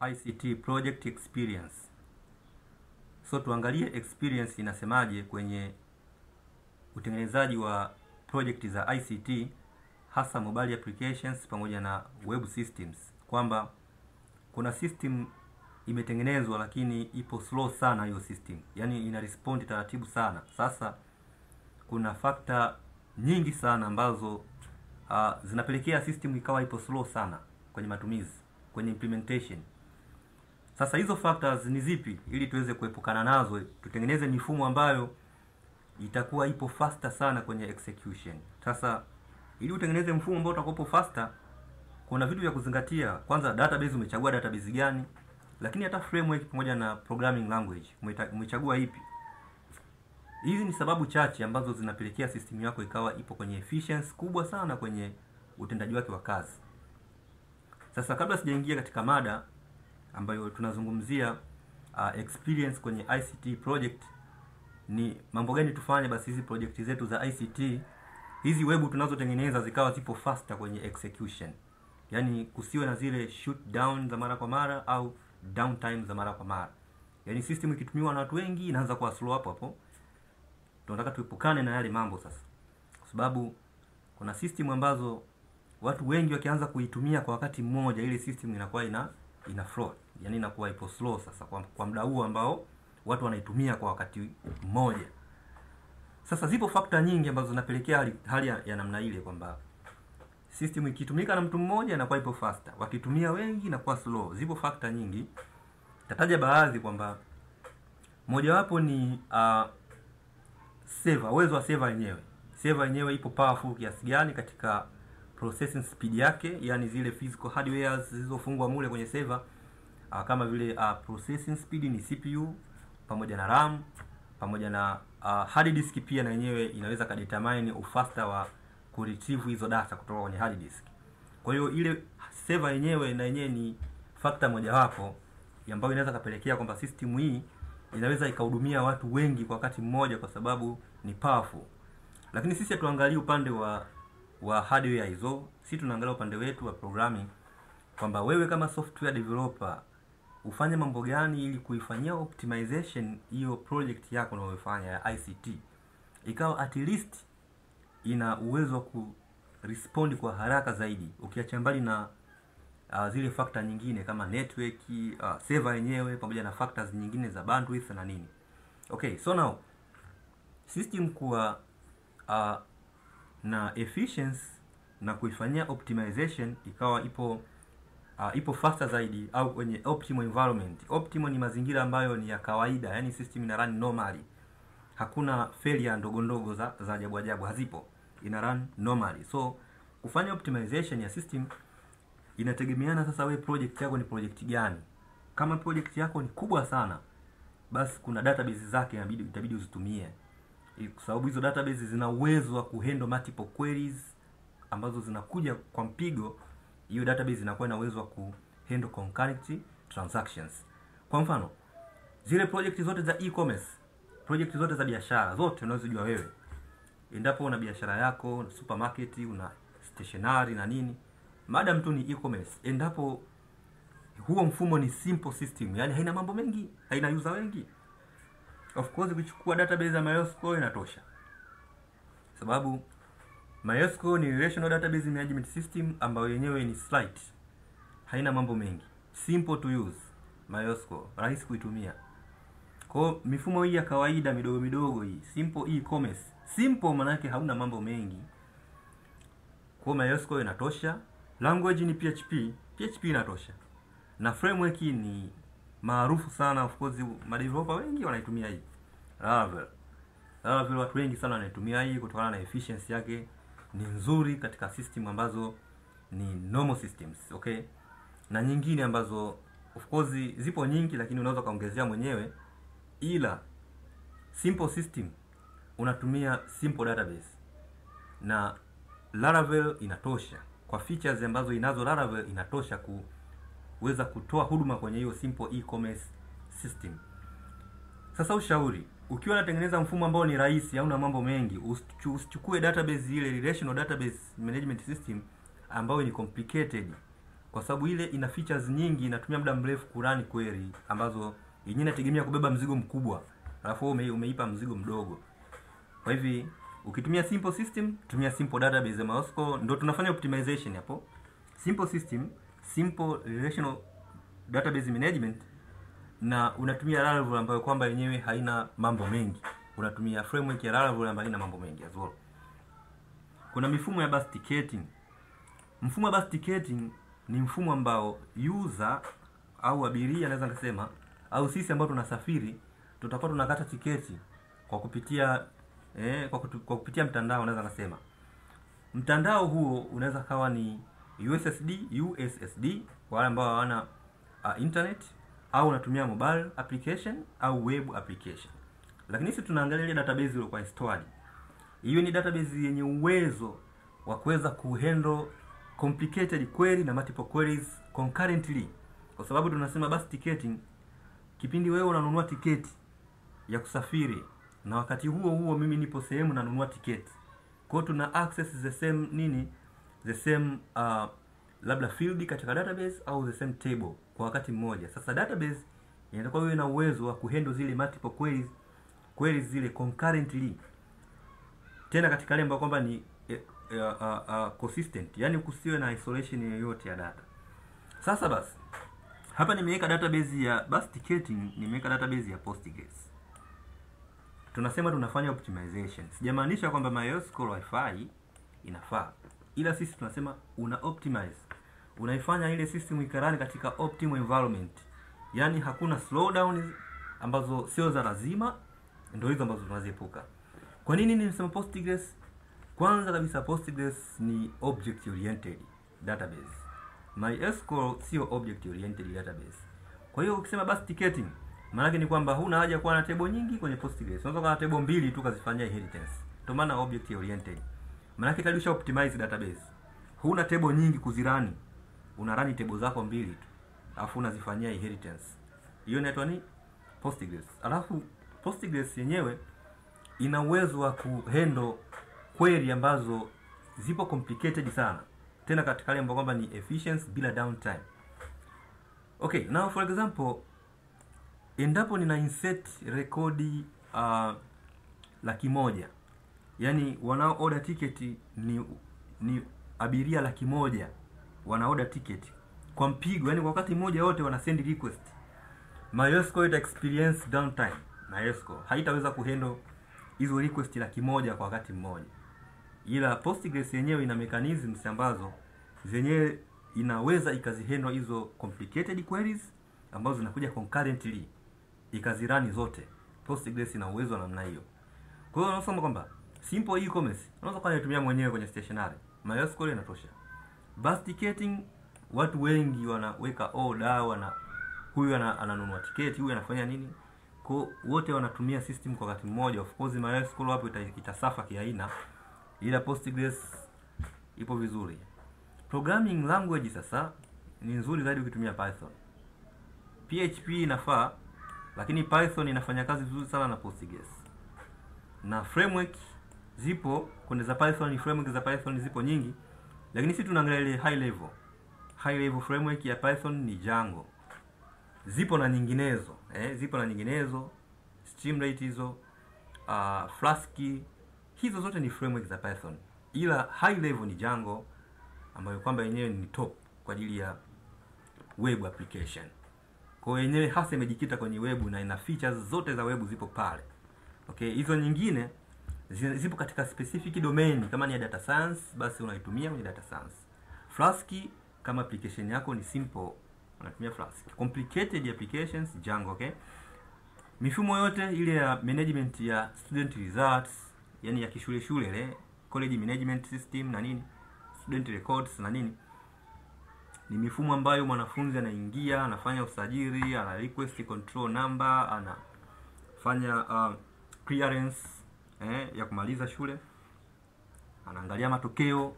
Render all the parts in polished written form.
ICT project experience. So tuangalie experience inasemaje kwenye utengenezaji wa project za ICT, hasa mobile applications pamoja na web systems, kwamba kuna system imetengenezwa lakini ipo slow sana hiyo system, yani ina respond taratibu sana. Sasa kuna factor nyingi sana ambazo zinapelekea system ikawa ipo slow sana kwenye matumizi, kwenye implementation. Sasa hizo factors ni zipi, ili tuweze kuepukana nazo, tutengeneze mifumo ambayo itakuwa ipo faster sana kwenye execution. Sasa ili utengeneze mfumo ambao utakuwa faster, kuna vitu vya kuzingatia. Kwanza, database, umechagua database gani, lakini hata framework pamoja na programming language umechagua ipi. Hizi ni sababu chache ambazo zinapelekea system yako ikawa ipo kwenye efficiency kubwa sana kwenye utendaji wake wa kazi. Sasa kabla sijaingia katika mada ambayo tunazungumzia experience kwenye ICT project, ni mambo gani tufanye basi hizi project zetu za ICT, hizi web tunazotengeneza zikawa zipo faster kwenye execution. Yani kusiwe na zile shutdown za mara kwa mara au downtime za mara kwa mara. Yani system ikitumiwa na watu wengi inaanza kuwa slow hapo hapo. Tunataka tuepukane na yale mambo sasa. Kwa sababu kuna system ambazo watu wengi wakianza kuitumia kwa wakati mmoja, ile system inakuwa ina flow. Yani inakuwa ipo slow sasa kwa muda huo ambao watu wanaitumia kwa wakati mmoja. Sasa zipo factor nyingi ambazo zinapelekea hali ya namna ile, kwamba system ikitumika na mtu mmoja inakuwa ipo faster, wakitumia wengi inakuwa slow. Zipo factor nyingi. Tataja baadhi, kwamba mojawapo ni server, uwezo wa server yenyewe. Server yenyewe ipo powerful kiasi gani katika processing speed yake, yani zile physical hardware zilizofungwa mule kwenye server, kama vile processing speed ni CPU pamoja na RAM pamoja na hard disk pia, na yenyewe inaweza kadetermine ufaster wa kuretrieve hizo data kutoka kwenye hard disk. Kwa hiyo ile server yenyewe na yenyewe ni factor mojawapo ambayo inaweza kapelekea kwamba system hii inaweza ikahudumia watu wengi kwa wakati mmoja, kwa sababu ni powerful. Lakini sisi tuangalie upande wa hardware hizo. Sisi tunaangalia upande wetu wa programming, kwamba wewe kama software developer ufanye mambo gani ili kuifanyia optimization hiyo project yako unayofanya ya ICT, ikawa at least ina uwezo wa kurespond kwa haraka zaidi, ukiacha mbali na zile factor nyingine kama network, server yenyewe pamoja na factors nyingine za bandwidth na nini. Okay, so now system kuwa na efficiency na kuifanyia optimization ikawa ipo faster zaidi, au kwenye optimal environment. Optimal ni mazingira ambayo ni ya kawaida, yani system ina run normally, hakuna failure ndogo ndogo za ajabu ajabu, hazipo, ina run normally. So kufanya optimization ya system inategemeana sasa wewe project yako ni project gani. Kama project yako ni kubwa sana, basi kuna database zake itabidi uzitumie, kwa sababu hizo database zina uwezo wa kuhandle multiple queries ambazo zinakuja kwa mpigo. Hiyo database inakuwa na uwezo wa kuhandle concurrent transactions. Kwa mfano, zile project zote za e-commerce, project zote za biashara zote unazojua wewe, endapo una biashara yako, una supermarket, una stationery na nini, madam tu ni e-commerce, endapo huo mfumo ni simple system, yani haina mambo mengi, haina user wengi, of course kuchukua database ya MySQL inatosha. Sababu MySQL ni relational database management system ambayo yenyewe ni slight, haina mambo mengi, simple to use. MySQL rahisi kuitumia. Kwa mifumo hii ya kawaida midogo midogo hii, simple e-commerce, simple maana yake hauna mambo mengi, kwa MySQL inatosha. Language ni PHP inatosha, na framework ni maarufu sana, of course madeveloper wengi wanaitumia hii Laravel. Watu wengi sana wanaitumia hii kutokana na efficiency yake, ni nzuri katika system ambazo ni normal systems, okay? Na nyingine ambazo of course zipo nyingi, lakini unaweza kaongezea mwenyewe, ila simple system unatumia simple database, na Laravel inatosha kwa features ambazo inazo. Laravel inatosha kuweza kutoa huduma kwenye hiyo simple e-commerce system. Sasa ushauri, ukiwa unatengeneza mfumo ambao ni rahisi, hauna mambo mengi, usichukue database ile relational database management system ambayo ni complicated kwa sababu ile ina features nyingi, inatumia muda mrefu kurani query ambazo yenyewe inategemea kubeba mzigo mkubwa, alafu umeipa mzigo mdogo. Kwa hivi ukitumia simple system, tumia simple database. MySQL ndio tunafanya optimization hapo. Simple system, simple relational database management, na unatumia Laravel ambayo kwamba yenyewe haina mambo mengi. Unatumia framework ya Laravel ambayo haina mambo mengi as well. Kuna mifumo ya bus ticketing. Mfumo wa bus ticketing ni mfumo ambao user au abiria naweza kusema, au sisi ambao tunasafiri tutakuwa tunakata tiketi kwa kupitia kwa kupitia mtandao. Naweza kusema mtandao huo unaweza kawa ni USSD kwa wale ambao hawana internet, au unatumia mobile application au web application. Lakini sisi tunaangalia ile database ile kwa installed. Hiyo ni database yenye uwezo wa kuweza kuhandle complicated query na multiple queries concurrently. Kwa sababu tunasema bus ticketing, kipindi wewe unanunua tiketi ya kusafiri na wakati huo huo mimi nipo sehemu nanunua tiketi, kwa hiyo tuna access the same labda field katika database au the same table kwa wakati mmoja. Sasa database inatakiwa iwe na uwezo wa kuhandle zile multiple queries zile concurrently, tena katika ile ambayo kwamba ni consistent, yani kusiwe na isolation yoyote ya data. Sasa basi hapa nimeweka database ya bus ticketing, nimeweka database ya Postgres. Tunasema tunafanya optimization. Sijamaanisha kwamba MySQL Wi-Fi inafaa, ila sisi tunasema una optimize, unaifanya ile system ikarani katika optimal environment, yani hakuna slowdown ambazo sio za lazima, ndio hizo ambazo tunaziepuka. Kwa nini nimesema Postgres? Kwanza kabisa Postgres ni object oriented database. MySQL sio object oriented database. Kwa hiyo ukisema bus ticketing, maana yake ni kwamba huna haja kuwa na table nyingi kwenye Postgres. Unaweza kuwa na table mbili tu kazifanyia inheritance. Ndio maana object oriented. Maana yake tayari optimize database. Huna table nyingi kuzirani. Una run table zako mbili tu, alafu unazifanyia inheritance. Hiyo inaitwa ni Postgres. Alafu Postgres yenyewe ina uwezo wa kuhandle query ambazo zipo complicated sana, tena katika ile ambayo kwamba ni efficiency bila downtime. Okay, now for example, endapo nina insert rekodi 100,000, yani wanao order ticket ni abiria 100,000 wana order ticket kwa mpigo, yani kwa wakati mmoja wote wana send request. MySQL ita experience downtime. MySQL haitaweza kuhandle hizo request 100,000 kwa wakati mmoja, ila Postgres yenyewe ina mechanisms ambazo zenyewe inaweza ikazihandle hizo complicated queries ambazo zinakuja concurrently, ikazirani zote. Postgres ina uwezo wa namna hiyo. Kwa hiyo unasema kwamba simple e-commerce unaweza kutumia mwenyewe kwenye stationery, MySQL inatosha. Bus ticketing, watu wengi wanaweka order, huyu ananunua tiketi, huyu anafanya nini, kwa wote wanatumia system kwa wakati mmoja. Of course MySQL hapo itasafa kiaina, ila Postgres ipo vizuri. Programming language sasa ni nzuri zaidi ukitumia Python. PHP inafaa, lakini Python inafanya kazi vizuri sana na Postgres. Na framework zipo kwenye za Python, framework za Python zipo nyingi, lakini sisi tunaangalia ile high level framework ya Python ni Django. Zipo na nyinginezo, Streamlit hizo, Flask, hizo zote ni framework za Python, ila high level ni Django ambayo kwamba yenyewe ni top kwa ajili ya web application. Kwa yenyewe hasa imejikita kwenye web na ina features zote za web zipo pale. Okay, hizo nyingine zipo katika specific domain, kama ni data science basi unaitumia kwenye data science. Flask kama application yako ni simple, unatumia Flask. Complicated applications Django, okay? Mifumo yote ile ya management ya student results, yani ya kishule ile college management system na nini, student records na nini, ni mifumo ambayo mwanafunzi anaingia, anafanya usajili, ana request control number, anafanya clearance ya kumaliza shule, anaangalia matokeo,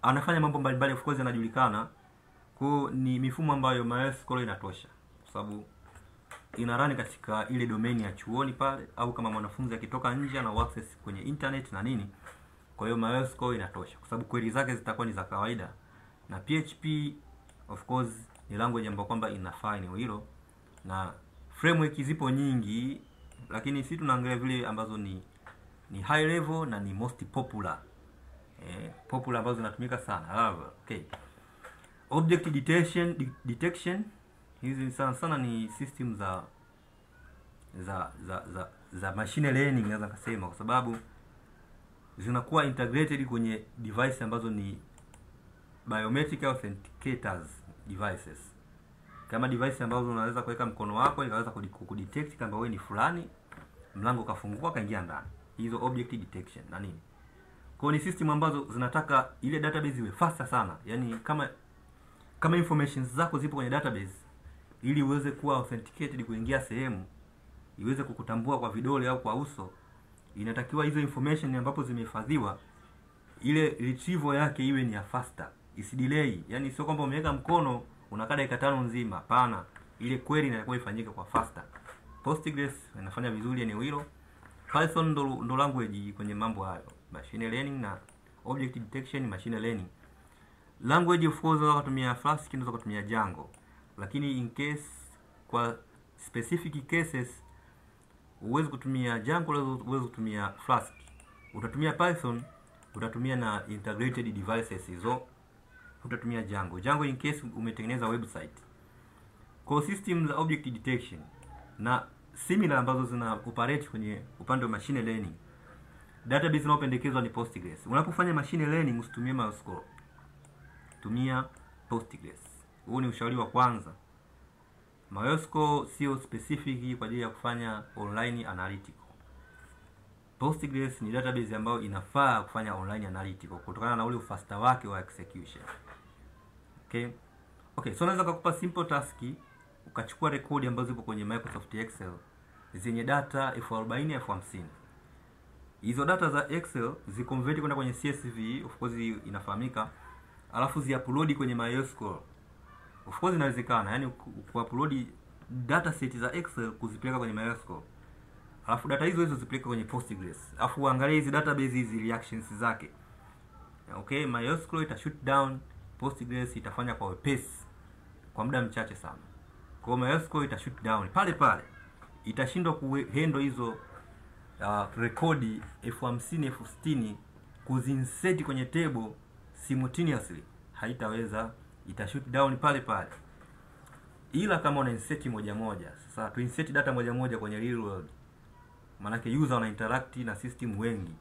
anafanya mambo mbalimbali, of course anajulikana. Kwa ni mifumo ambayo MySQL inatosha, kwa sababu inarani katika ile domain ya chuoni pale, au kama mwanafunzi akitoka nje ana access kwenye internet na nini. Kwa hiyo MySQL inatosha, kwa sababu query zake zitakuwa ni za kawaida, na PHP of course ni language ambayo kwamba inafaa eneo hilo, na framework zipo nyingi, lakini sisi tunaangalia vile ambazo ni high level na ni most popular, popular ambazo zinatumika sana. Okay, object detection hizi sana sana ni system za machine learning, naweza kusema, kwa sababu zinakuwa integrated kwenye device ambazo ni biometric authenticators devices, kama device ambazo unaweza kuweka mkono wako ikaweza kudetect kama wewe ni fulani, mlango kafunguka kaingia ndani. Hizo object detection na nini. Kwa ni system ambazo zinataka ile database iwe faster sana, yani kama information zako zipo kwenye database, ili uweze kuwa authenticated kuingia sehemu, iweze kukutambua kwa vidole au kwa uso, inatakiwa hizo information ambapo zimehifadhiwa, ile retrieval yake iwe ni ya faster, isidelay. Yani sio kwamba umeweka mkono unakaa dakika 5 nzima, hapana, ile query inakuwa ifanyike kwa faster. Postgres inafanya vizuri eneo hilo. Python ndo language kwenye mambo hayo, machine learning na object detection. Machine learning language of course unaweza kutumia Flask, unaweza kutumia Django, lakini in case kwa specific cases uweze kutumia Django, uweze kutumia Flask, utatumia Python, utatumia na integrated devices hizo, utatumia Django in case umetengeneza website. Kwa system za object detection na similar ambazo zina operate kwenye upande wa machine learning, database inayopendekezwa ni Postgres. Unapofanya machine learning usitumie MySQL, tumia Postgres. Huu ni ushauri wa kwanza. MySQL sio specific kwa ajili ya kufanya online analytical. Postgres ni database ambayo inafaa kufanya online analytical kutokana na ule ufaster wake wa execution. Okay, so naweza kukupa simple task, ukachukua rekodi ambazo zipo kwenye Microsoft Excel zenye data 40,000 50,000. Hizo data za Excel ziconvert kwenda kwenye CSV, of course inafahamika, alafu ziupload kwenye MySQL. Of course inawezekana, yani kuupload data set za Excel kuzipeleka kwenye MySQL, alafu data hizo zipeleka kwenye Postgres, alafu uangalie hizi database hizi reactions zake. Okay, MySQL ita shoot down, Postgres itafanya kwa wepesi kwa muda mchache sana. Kwa MySQL ita shoot down pale pale, itashindwa kuhandle hizo rekodi 50,000 60,000 kuzinsert kwenye table simultaneously, haitaweza, ita shoot down pale pale. Ila kama una insert moja moja, sasa tu insert data moja moja kwenye real world, maana yake user wana interact na system wengi,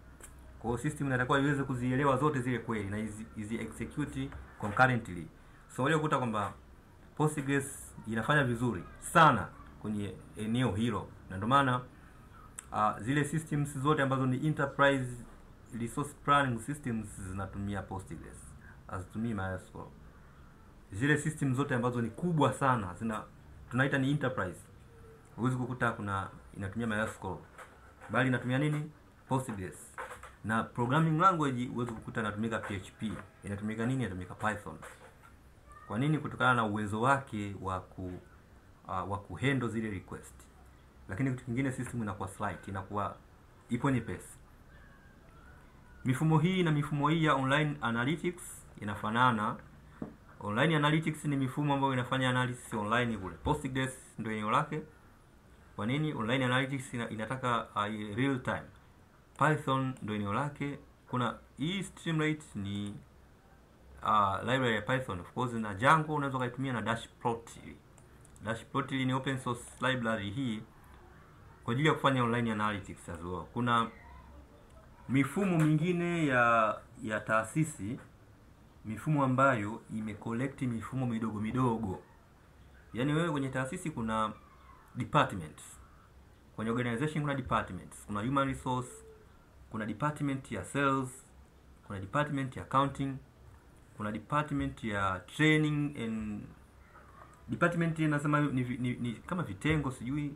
kwa hiyo system inatakiwa iweze kuzielewa zote zile kweli na hizi execute concurrently. So wale ukuta kwamba Postgres inafanya vizuri sana kwenye eneo hilo, na ndio maana zile systems zote ambazo ni enterprise resource planning systems zinatumia Postgres, hazitumii MySQL. Zile systems zote ambazo ni kubwa sana, tunaita ni enterprise, huwezi kukuta inatumia MySQL, bali inatumia nini? Postgres. Na programming language huwezi kukuta inatumika PHP, inatumika nini? Inatumika Python. Kwa nini? Kutokana na uwezo wake wa kuhandle zile request. Lakini kitu kingine, system inakuwa slight, inakuwa ipo nyepesi. Mifumo hii na mifumo hii ya online analytics inafanana. Online analytics ni mifumo ambayo inafanya analysis online kule. Postgres ndio eneo lake. Kwa nini? Online analytics inataka real time. Python ndio eneo lake. Kuna hii Streamlit ni library ya Python of course, na Django unaweza kuitumia, na Dashplotly. Dashplotly ni open source library hii kwa ajili ya kufanya online analytics as well. Kuna mifumo mingine ya taasisi, mifumo ambayo imecollect mifumo midogo midogo. Yaani wewe kwenye taasisi kuna departments. Kwenye organization kuna departments. Kuna human resource, kuna department ya sales, kuna department ya accounting, kuna department ya training and department nasema ni kama vitengo sijui,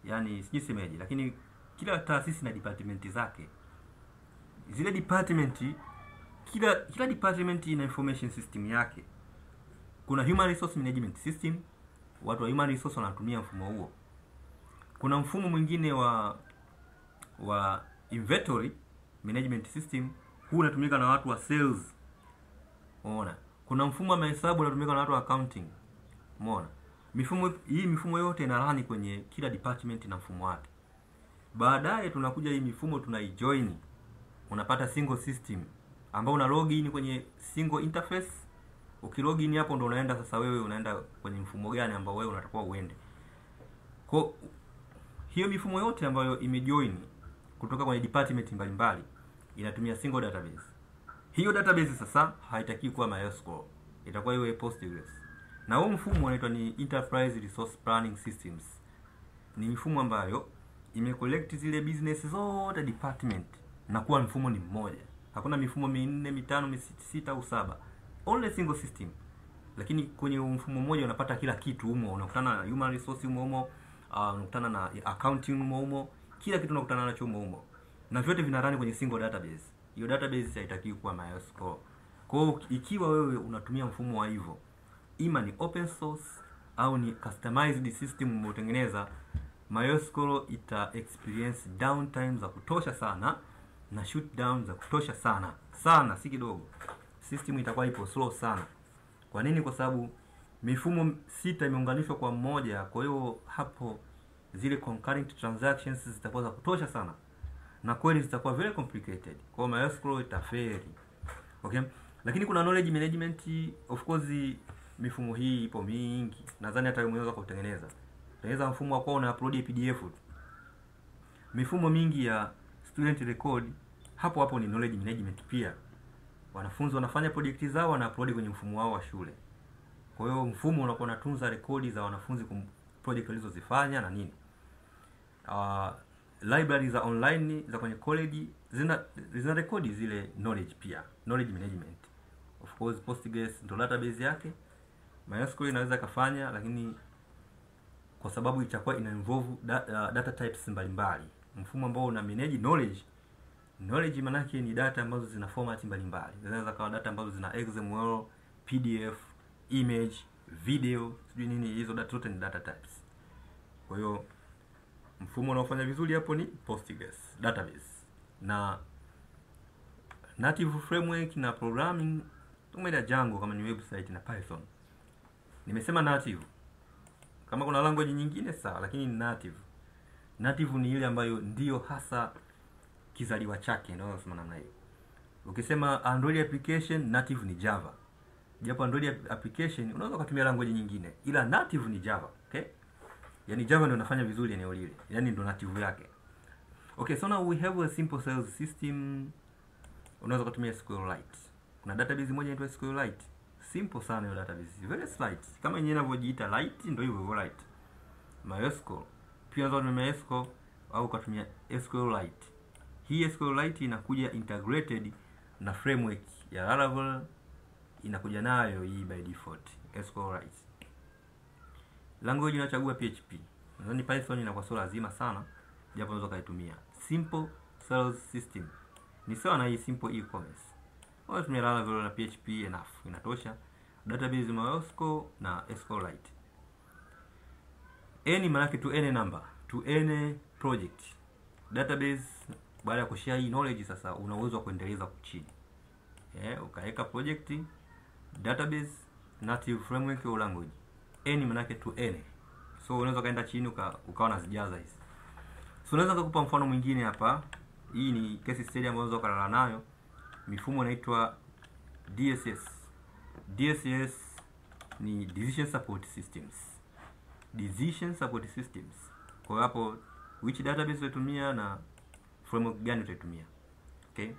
yani sijui semeje, lakini kila taasisi na department zake. Zile department, kila department ina information system yake. Kuna human resource management system, watu wa human resource wanatumia mfumo huo. Kuna mfumo mwingine wa inventory management system, huu unatumika na watu wa sales. Unaona? Kuna mfumo wa mahesabu unatumika na watu wa accounting. Umeona? Mifumo yote inarani kwenye kila department na mfumo wake. Baadaye tunakuja hii mifumo tunaijoin. Unapata single system ambao una login kwenye single interface. Ukilogin hapo ndo unaenda sasa, wewe unaenda kwenye mfumo gani ambao wewe unatakiwa uende. Kwa hiyo mifumo yote ambayo imejoin kutoka kwenye department mbalimbali inatumia single database. Hiyo database sasa haitaki kuwa MySQL, itakuwa iwe Postgres. Na huo mfumo unaitwa ni Enterprise Resource Planning Systems. Ni mifumo ambayo imecollect zile business zote department na kuwa mfumo ni mmoja. Hakuna mifumo 4, 5, 6 au 7. Only single system. Lakini kwenye mfumo mmoja unapata kila kitu humo. Unakutana na human resource humo, unakutana na accounting humo, kila kitu unakutana nacho humo. Na vyote vinarani kwenye single database. Hiyo database haitaki kuwa MySQL. Kwa hiyo ikiwa wewe unatumia mfumo wa hivyo, ima ni open source au ni customized system umetengeneza, MySQL ita experience downtime za kutosha sana na shutdown za kutosha sana. Sana, si kidogo. System itakuwa ipo slow sana. Kwa nini? Kwa sababu mifumo 6 imeunganishwa kwa mmoja, kwa hiyo hapo zile concurrent transactions zitakuwa za kutosha sana. Na kweli zitakuwa very complicated. Kwa hiyo MySQL itaferi. Okay? Lakini kuna knowledge management, of course mifumo hii ipo mingi. Nadhani hata wewe unaweza kutengeneza. Tengeneza mfumo wako una upload PDF. Mifumo mingi ya student record hapo ni knowledge management pia. Wanafunzi wanafanya project zao na upload kwenye mfumo wao wa shule. Kwa hiyo mfumo unakuwa unatunza rekodi za wanafunzi project walizozifanya na nini. Library za online za kwenye college zina rekodi zile knowledge pia, knowledge management. Of course Postgres ndo database yake. MySQL inaweza kufanya, lakini kwa sababu itakuwa ina involve data types mbalimbali. Mfumo ambao una manage knowledge maana yake ni data ambazo zina format mbalimbali. Zinaweza kuwa data ambazo zina XML, PDF, image, video, sijui nini, hizo data zote ni data types. Kwa hiyo mfumo unaofanya vizuri hapo ni Postgres database. Na native framework na programming tumeenda Django kama ni website na Python. Nimesema native. Kama kuna language nyingine sawa, lakini ni native. Native ni ile ambayo ndio hasa kizaliwa chake, ndio nasema namna hiyo. Ukisema Android application, native ni Java. Japo Android application unaweza kutumia language nyingine, ila native ni Java, okay? Yani Java ndio inafanya vizuri eneo lile. Yani ndio native yake. Okay, so now we have a simple sales system. Unaweza kutumia SQLite. Kuna database moja inaitwa SQLite. Simple sana hiyo database. Very slight. Kama yenyewe inavyojiita light ndio hivyo light. MySQL. Pia unaweza kutumia MySQL au kutumia SQLite. Hii SQLite inakuja integrated na framework ya Laravel, inakuja nayo hii by default SQLite. Language unachagua PHP. Nadhani Python inakuwa sio lazima sana, japo unaweza kaitumia. Simple sales system. Ni sawa na hii simple e-commerce. Unatumia Laravel na PHP enough, inatosha. Database MySQL na SQLite. Any maana to any number, to any project. Database baada ya kushare hii knowledge sasa una uwezo wa kuendeleza kuchini. Ukaweka project, database, native framework au language. Any maana to any. So unaweza kaenda chini ukawa unazijaza hizi. So unaweza kukupa mfano mwingine hapa. Hii ni case study ambayo unaweza kulala nayo. Mifumo inaitwa DSS. DSS ni Decision Support Systems. Decision Support Systems. Kwa hapo which database utatumia na framework gani utatumia. Okay?